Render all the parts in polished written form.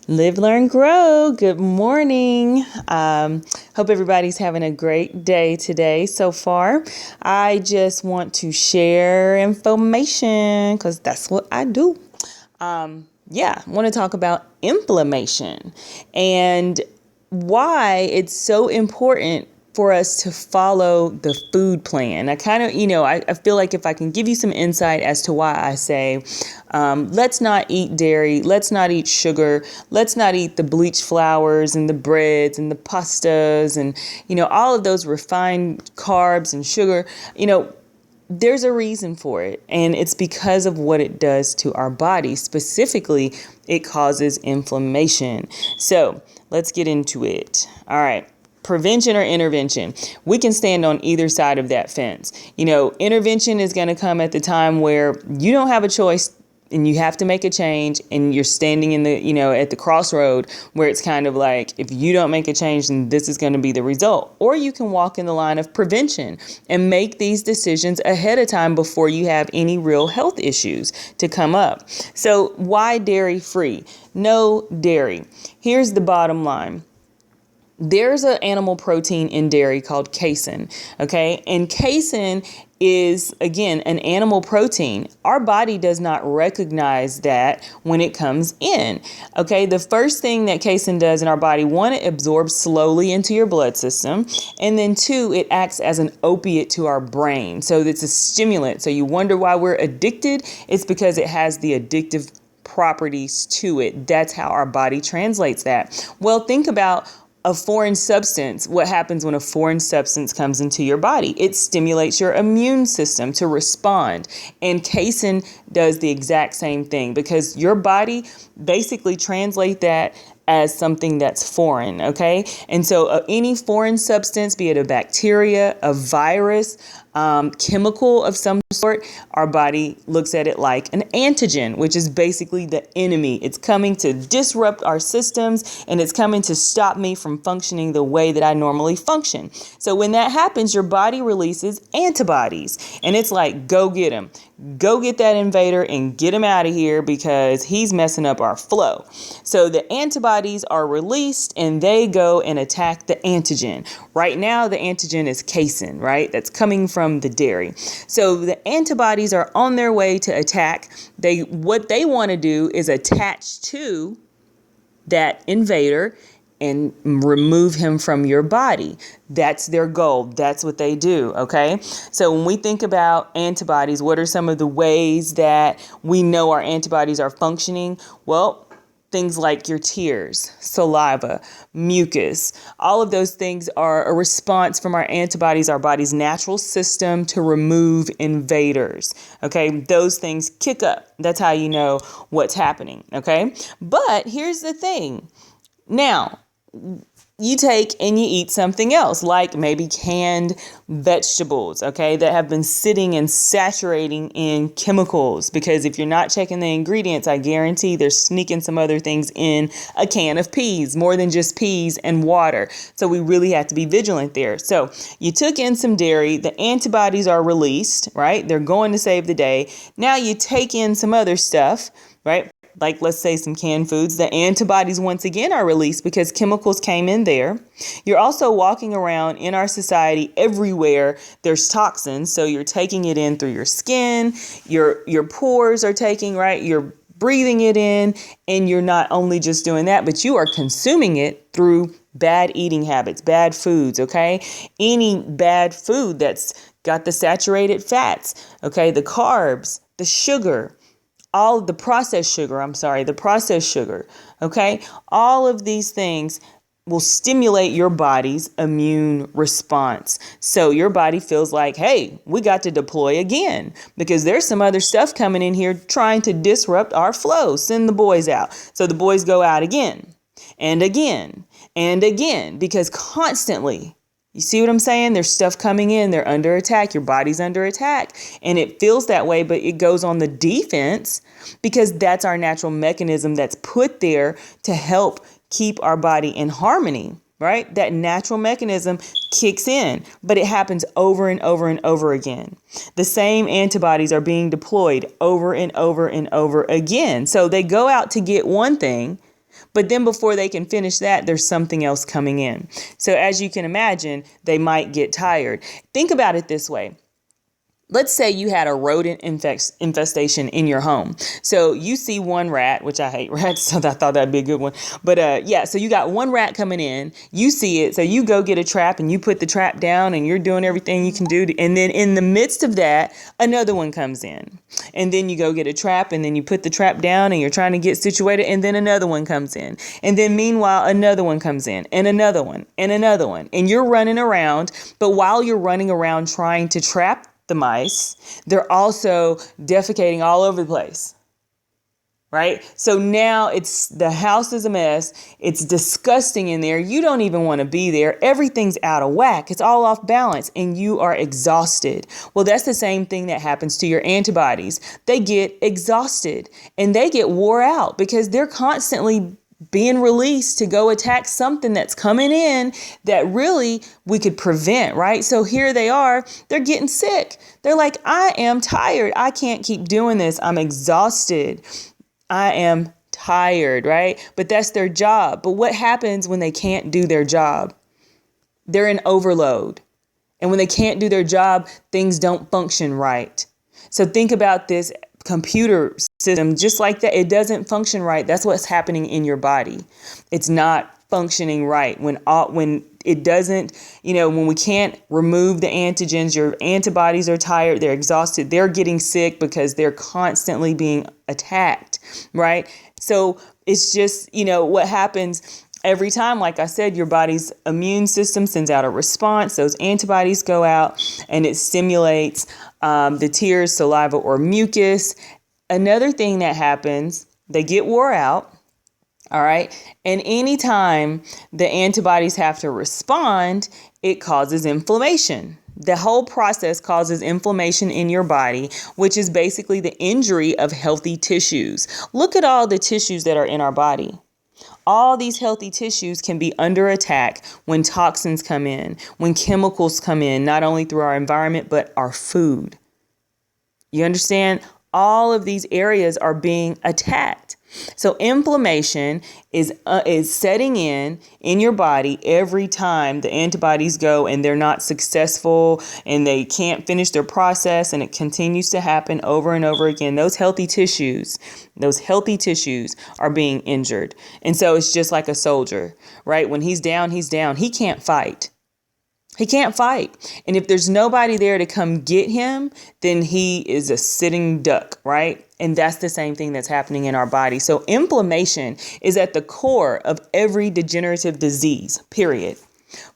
Live, learn, grow. Good morning. Hope everybody's having a great day today so far. I just want to share information because that's what I do. I want to talk about inflammation and why it's so important for us to follow the food plan. I feel like if I can give you some insight as to why I say, let's not eat dairy, let's not eat sugar, let's not eat the bleached flours and the breads and the pastas and, all of those refined carbs and sugar, there's a reason for it. And it's because of what it does to our body. Specifically, it causes inflammation. So let's get into it. All right. Prevention or intervention. We can stand on either side of that fence. Intervention is going to come at the time where you don't have a choice and you have to make a change and you're standing in the, at the crossroad where it's kind of like, if you don't make a change, then this is going to be the result. Or you can walk in the line of prevention and make these decisions ahead of time before you have any real health issues to come up. So why dairy free? No dairy. Here's the bottom line. There's an animal protein in dairy called casein, okay? And casein is, again, an animal protein. Our body does not recognize that when it comes in, okay? The first thing that casein does in our body, one, it absorbs slowly into your blood system. And then two, it acts as an opiate to our brain. So it's a stimulant. So you wonder why we're addicted? It's because it has the addictive properties to it. That's how our body translates that. Well, think about a foreign substance. What happens when a foreign substance comes into your body? It stimulates your immune system to respond. And casein does the exact same thing because your body basically translates that as something that's foreign, okay? And so any foreign substance, be it a bacteria, a virus, chemical of some sort, our body looks at it like an antigen, which is basically the enemy. It's coming to disrupt our systems and it's coming to stop me from functioning the way that I normally function. So when that happens, your body releases antibodies and it's like, go get him. Go get that invader and get him out of here because he's messing up our flow. So the antibodies are released and they go and attack the antigen. Right now, the antigen is casein, right? That's coming from the dairy. So the antibodies are on their way to attack. What they want to do is attach to that invader and remove him from your body. That's their goal. That's what they do. Okay. So when we think about antibodies, what are some of the ways that we know our antibodies are functioning? Well, things like your tears, saliva, mucus, all of those things are a response from our antibodies, our body's natural system to remove invaders. Okay. Those things kick up. That's how you know what's happening. Okay. But here's the thing. Now, you take and you eat something else, like maybe canned vegetables, okay, that have been sitting and saturating in chemicals. Because if you're not checking the ingredients, I guarantee they're sneaking some other things in a can of peas, more than just peas and water. So we really have to be vigilant there. So you took in some dairy, the antibodies are released, right? They're going to save the day. Now you take in some other stuff, right? Like, let's say some canned foods, the antibodies once again are released because chemicals came in there. You're also walking around in our society everywhere. There's toxins. So you're taking it in through your skin, your pores are taking, right? You're breathing it in, and you're not only just doing that, but you are consuming it through bad eating habits, bad foods. Okay. Any bad food that's got the saturated fats. Okay. The carbs, the sugar, all of the processed sugar, okay? All of these things will stimulate your body's immune response. So your body feels like, hey, we got to deploy again because there's some other stuff coming in here trying to disrupt our flow. Send the boys out. So the boys go out again and again and again because constantly, you see what I'm saying? There's stuff coming in. They're under attack. Your body's under attack. And it feels that way, but it goes on the defense because that's our natural mechanism that's put there to help keep our body in harmony, right? That natural mechanism kicks in, but it happens over and over and over again. The same antibodies are being deployed over and over and over again. So they go out to get one thing, But then before they can finish that, there's something else coming in. So as you can imagine, they might get tired. Think about it this way. Let's say you had a rodent infestation in your home. So you see one rat, which I hate rats, so I thought that'd be a good one. But yeah, so you got one rat coming in, you see it, so you go get a trap and you put the trap down and you're doing everything you can do. And then in the midst of that, another one comes in. And then you go get a trap and then you put the trap down and you're trying to get situated and then another one comes in. And then meanwhile, another one comes in and another one and another one. And you're running around, but while you're running around trying to trap the mice, they're also defecating all over the place, right? So now the house is a mess. It's disgusting in there. You don't even want to be there. Everything's out of whack. It's all off balance and you are exhausted. Well, that's the same thing that happens to your antibodies. They get exhausted and they get wore out because they're constantly being released to go attack something that's coming in that really we could prevent, right? So here they are, they're getting sick. They're like, I am tired. I can't keep doing this. I'm exhausted. I am tired, right? But that's their job. But what happens when they can't do their job? They're in overload. And when they can't do their job, things don't function right. So think about this computer system just like that. It doesn't function right. That's what's happening in your body. It's not functioning right. When it doesn't, when we can't remove the antigens, your antibodies are tired, they're exhausted, they're getting sick because they're constantly being attacked, right? So it's just, what happens every time, like I said, your body's immune system sends out a response. Those antibodies go out and it stimulates the tears, saliva, or mucus. Another thing that happens, they get wore out. All right. And anytime the antibodies have to respond, it causes inflammation. The whole process causes inflammation in your body, which is basically the injury of healthy tissues. Look at all the tissues that are in our body. All these healthy tissues can be under attack when toxins come in, when chemicals come in, not only through our environment, but our food. You understand? All of these areas are being attacked. So inflammation is setting in your body every time the antibodies go and they're not successful and they can't finish their process, and it continues to happen over and over again. Those healthy tissues are being injured. And so it's just like a soldier, right? When he's down. He can't fight. He can't fight. And if there's nobody there to come get him, then he is a sitting duck, right? And that's the same thing that's happening in our body. So inflammation is at the core of every degenerative disease, period.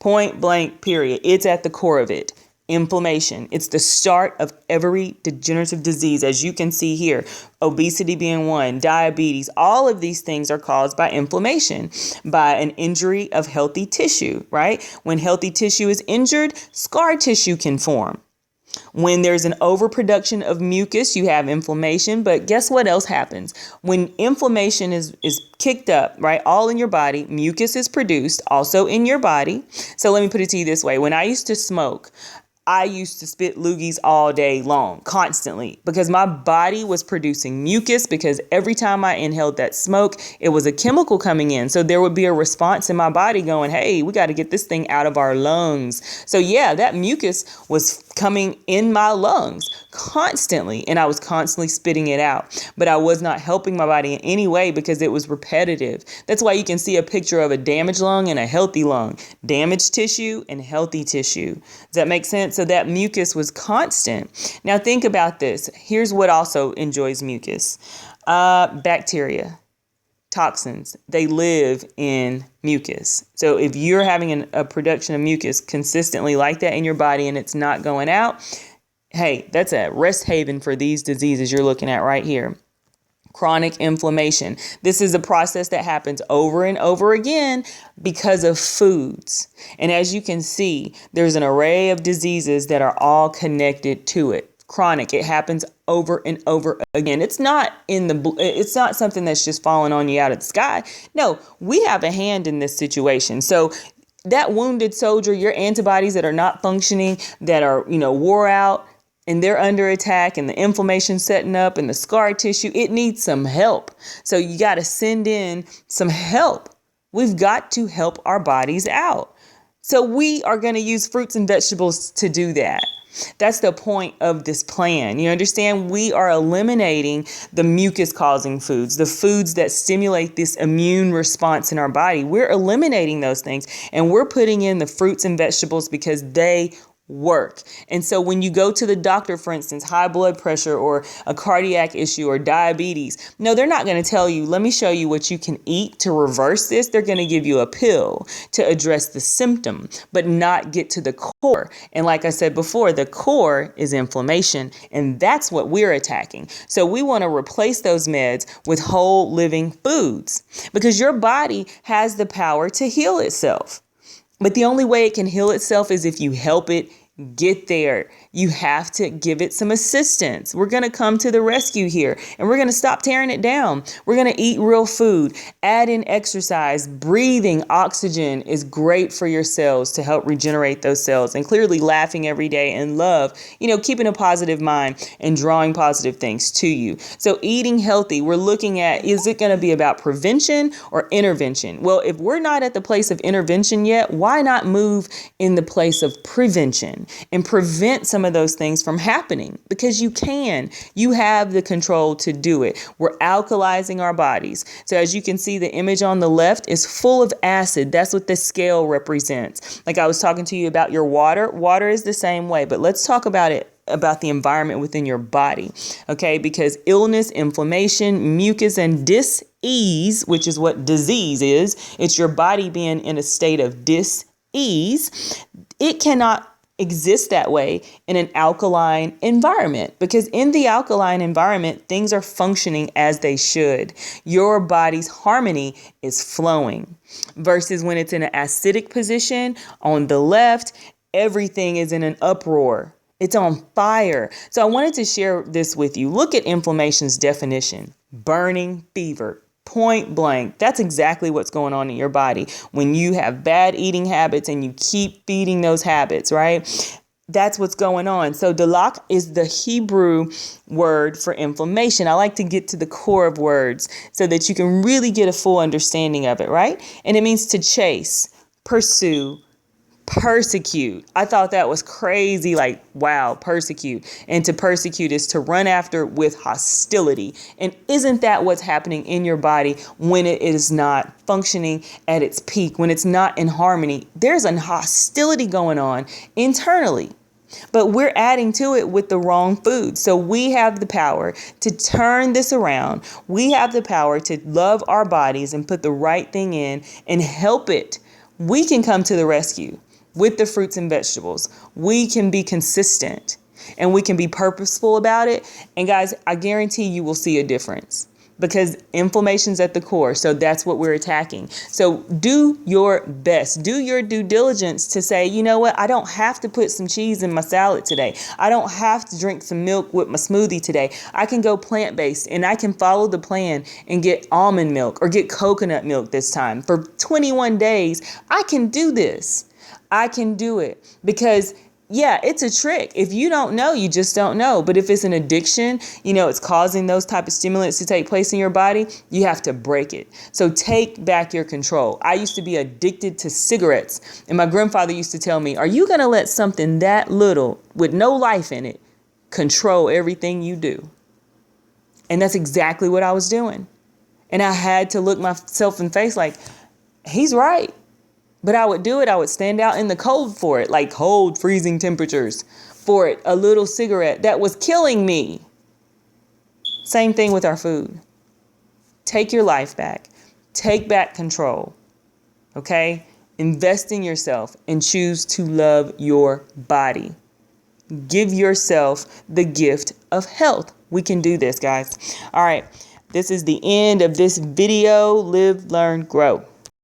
Point blank, period. It's at the core of it. Inflammation. It's the start of every degenerative disease, as you can see here. Obesity being one, diabetes, all of these things are caused by inflammation, by an injury of healthy tissue, right? When healthy tissue is injured, scar tissue can form. When there's an overproduction of mucus, you have inflammation. But guess what else happens? When inflammation is kicked up, right, all in your body, mucus is produced also in your body. So let me put it to you this way. When I used to smoke, I used to spit loogies all day long, constantly, because my body was producing mucus, because every time I inhaled that smoke, it was a chemical coming in. So there would be a response in my body going, hey, we got to get this thing out of our lungs. So yeah, that mucus was coming in my lungs constantly, and I was constantly spitting it out, but I was not helping my body in any way because it was repetitive. That's why you can see a picture of a damaged lung and a healthy lung, damaged tissue and healthy tissue. Does that make sense? So that mucus was constant. Now think about this. Here's what also enjoys mucus. Bacteria, toxins, they live in mucus. So if you're having a production of mucus consistently like that in your body and it's not going out, hey, that's a rest haven for these diseases you're looking at right here. Chronic inflammation. This is a process that happens over and over again because of foods. And as you can see, there's an array of diseases that are all connected to it. Chronic, it happens over and over again. It's not something that's just falling on you out of the sky. No, we have a hand in this situation. So that wounded soldier, your antibodies that are not functioning, that are, wore out, and they're under attack and the inflammation setting up and the scar tissue, it needs some help. So you got to send in some help. We've got to help our bodies out. So we are going to use fruits and vegetables to do that. That's the point of this plan. You understand? We are eliminating the mucus causing foods, the foods that stimulate this immune response in our body. We're eliminating those things and we're putting in the fruits and vegetables because they work. And so when you go to the doctor, for instance, high blood pressure or a cardiac issue or diabetes, no, they're not going to tell you, let me show you what you can eat to reverse this. They're going to give you a pill to address the symptom, but not get to the core. And like I said before, the core is inflammation, and that's what we're attacking. So we want to replace those meds with whole living foods because your body has the power to heal itself. But the only way it can heal itself is if you help it get there. You have to give it some assistance. We're going to come to the rescue here and we're going to stop tearing it down. We're going to eat real food, add in exercise. Breathing oxygen is great for your cells to help regenerate those cells, and clearly laughing every day and love, keeping a positive mind and drawing positive things to you. So eating healthy, we're looking at, is it going to be about prevention or intervention? Well, if we're not at the place of intervention yet, why not move in the place of prevention and prevent some of those things from happening? Because you have the control to do it. We're alkalizing our bodies. So as you can see, the image on the left is full of acid. That's what the scale represents. Like I was talking to you about your water. Water is the same way, but let's talk about the environment within your body. Okay. Because illness, inflammation, mucus, and dis-ease, which is what disease is, it's your body being in a state of dis-ease. It cannot exist that way in an alkaline environment, because in the alkaline environment, things are functioning as they should. Your body's harmony is flowing, versus when it's in an acidic position on the left, everything is in an uproar. It's on fire. So I wanted to share this with you. Look at inflammation's definition: burning fever. Point blank. That's exactly what's going on in your body when you have bad eating habits and you keep feeding those habits, right? That's what's going on. So dalak is the Hebrew word for inflammation. I like to get to the core of words so that you can really get a full understanding of it, right? And it means to chase, pursue, persecute. I thought that was crazy. Like, wow, persecute. And to persecute is to run after with hostility. And isn't that what's happening in your body when it is not functioning at its peak, when it's not in harmony? There's a hostility going on internally. But we're adding to it with the wrong food. So we have the power to turn this around. We have the power to love our bodies and put the right thing in and help it. We can come to the rescue with the fruits and vegetables. We can be consistent and we can be purposeful about it. And guys, I guarantee you will see a difference, because inflammation's at the core. So that's what we're attacking. So do your best, do your due diligence to say, you know what? I don't have to put some cheese in my salad today. I don't have to drink some milk with my smoothie today. I can go plant-based and I can follow the plan and get almond milk or get coconut milk this time. For 21 days, I can do this. I can do it because, yeah, it's a trick. If you don't know, you just don't know. But if it's an addiction, it's causing those type of stimulants to take place in your body, you have to break it. So take back your control. I used to be addicted to cigarettes. And my grandfather used to tell me, are you going to let something that little with no life in it control everything you do? And that's exactly what I was doing. And I had to look myself in the face like, he's right. But I would do it. I would stand out in the cold for it, like cold, freezing temperatures for it. A little cigarette that was killing me. Same thing with our food. Take your life back. Take back control. Okay? Invest in yourself and choose to love your body. Give yourself the gift of health. We can do this, guys. All right. This is the end of this video. Live, learn, grow.